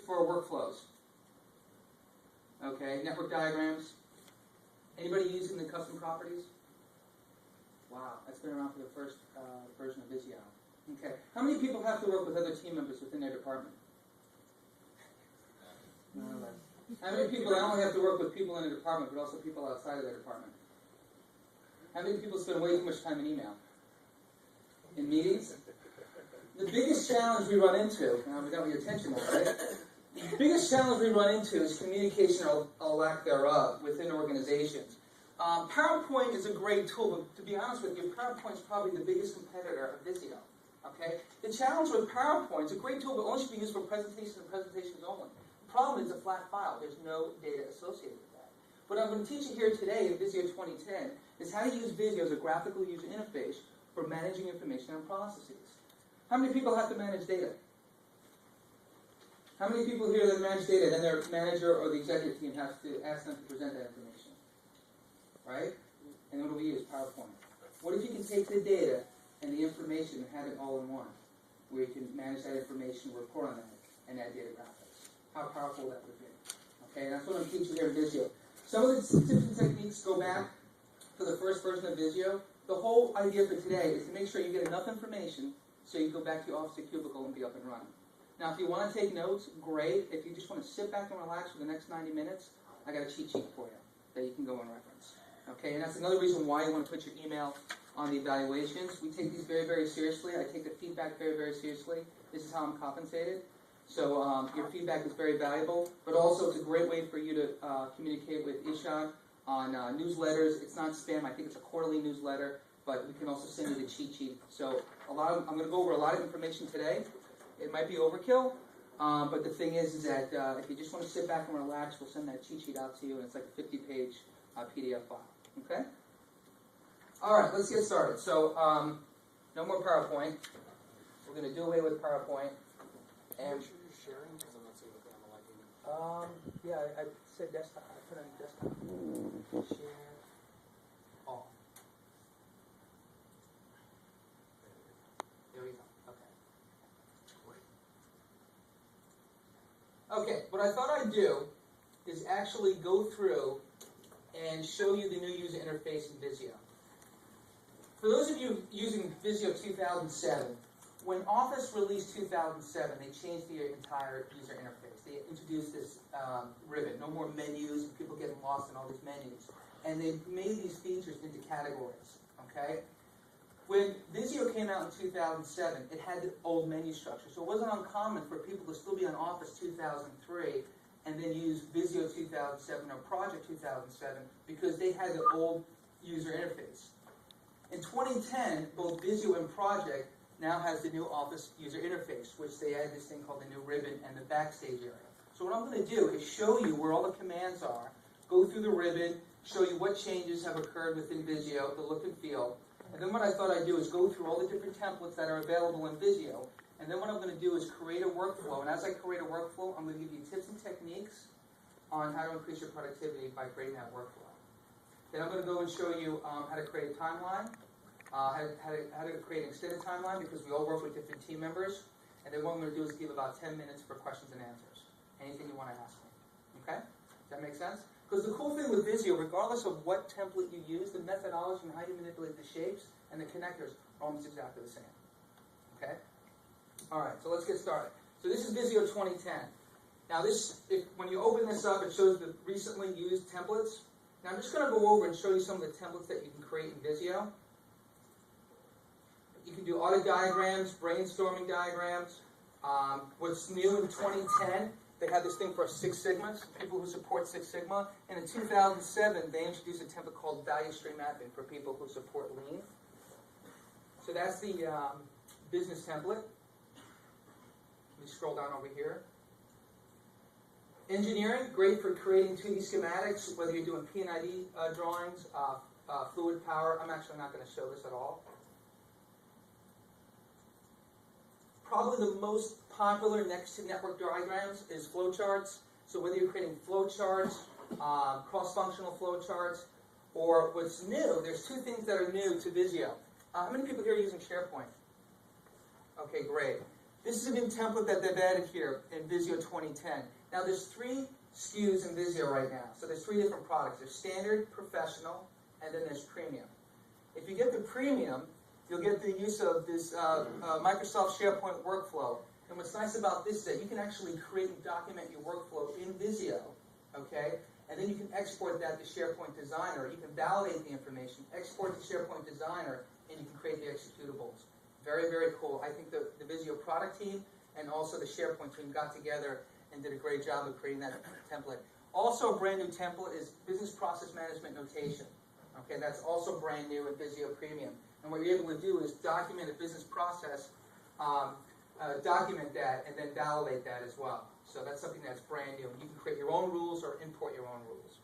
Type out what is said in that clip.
for workflows? Okay, network diagrams. Anybody using the custom properties? Wow, that's been around for the first version of Visio. Okay, how many people have to work with other team members within their department? None of us. How many people not only have to work with people in a department, but also people outside of their department? How many people spend way too much time in email? In meetings? The biggest challenge we run into, now we got your attention now, right? The biggest challenge we run into is communication or lack thereof within organizations. PowerPoint is a great tool, but to be honest with you, PowerPoint is probably the biggest competitor of Visio. Okay? The challenge with PowerPoint, it's a great tool, but only should be used for presentations and presentations only. The problem is a flat file. There's no data associated with that. What I'm going to teach you here today in Visio 2010 is how to use Visio as a graphical user interface for managing information and processes. How many people have to manage data? How many people here that manage data, then their manager or the executive team has to ask them to present that information? Right? And what do we use? PowerPoint. What if you can take the data and the information and have it all in one, where you can manage that information, report on that, and add data graphics? How powerful that would be. Okay, and that's what I'm teaching here in Visio. Some of the tips and techniques go back to the first version of Visio. The whole idea for today is to make sure you get enough information so you can go back to your office or cubicle and be up and running. Now, if you want to take notes, great. If you just want to sit back and relax for the next 90 minutes, I got a cheat sheet for you that you can go and reference. Okay, and that's another reason why you want to put your email on the evaluations. We take these very, very seriously. I take the feedback very, very seriously. This is how I'm compensated. So your feedback is very valuable, but also it's a great way for you to communicate with Ishan on newsletters. It's not spam. I think it's a quarterly newsletter, but we can also send you the cheat sheet. So I'm going to go over a lot of information today. It might be overkill, but the thing is that if you just want to sit back and relax, we'll send that cheat sheet out to you, and it's like a 50-page PDF file. Okay? All right, let's get started. So no more PowerPoint. We're going to do away with PowerPoint. And make sure you're sharing, because I'm not seeing the camera like you. yeah, I said desktop. I put on desktop. Share all. There we go. Okay. Okay, what I thought I'd do is actually go through and show you the new user interface in Visio. For those of you using Visio 2007, when Office released 2007, they changed the entire user interface. They introduced this ribbon, no more menus, and people getting lost in all these menus. And they made these features into categories, okay? When Visio came out in 2007, it had the old menu structure. So it wasn't uncommon for people to still be on Office 2003 and then use Visio 2007 or Project 2007 because they had the old user interface. In 2010, both Visio and Project now has the new Office user interface, which they added this thing called the new ribbon and the backstage area. So what I'm going to do is show you where all the commands are, go through the ribbon, show you what changes have occurred within Visio, the look and feel. And then what I thought I'd do is go through all the different templates that are available in Visio. And then what I'm going to do is create a workflow. And as I create a workflow, I'm going to give you tips and techniques on how to increase your productivity by creating that workflow. Then I'm going to go and show you how to create a timeline, how to create an extended timeline, because we all work with different team members. And then what I'm going to do is give about 10 minutes for questions and answers. Anything you want to ask me. Okay? Does that make sense? Because the cool thing with Visio, regardless of what template you use, the methodology and how you manipulate the shapes and the connectors are almost exactly the same. Okay? Alright, so let's get started. So this is Visio 2010. Now when you open this up, it shows the recently used templates. Now I'm just going to go over and show you some of the templates that you can create in Visio. You can do auto diagrams, brainstorming diagrams. What's new in 2010, they had this thing for Six Sigma, people who support Six Sigma. And in 2007, they introduced a template called Value Stream Mapping for people who support Lean. So that's the business template. Let me scroll down over here. Engineering, great for creating 2D schematics, whether you're doing P&ID drawings, fluid power. I'm actually not going to show this at all. Probably the most popular next to network diagrams is flowcharts. So whether you're creating flowcharts, cross-functional flowcharts, or what's new, there's two things that are new to Visio. How many people here are using SharePoint? Okay, great. This is a new template that they've added here in Visio 2010. Now there's 3 SKUs in Visio right now. So there's 3 different products. There's standard, professional, and then there's premium. If you get the premium, you'll get the use of this Microsoft SharePoint workflow. And what's nice about this is that you can actually create and document your workflow in Visio, okay? And then you can export that to SharePoint Designer. You can validate the information, export to SharePoint Designer, and you can create the executables. Very, very cool. I think the Visio product team and also the SharePoint team got together and did a great job of creating that template. Also a brand new template is Business Process Management Notation. Okay, that's also brand new in Visio Premium. And what you're able to do is document a business process, document that, and then validate that as well. So that's something that's brand new. You can create your own rules or import your own rules.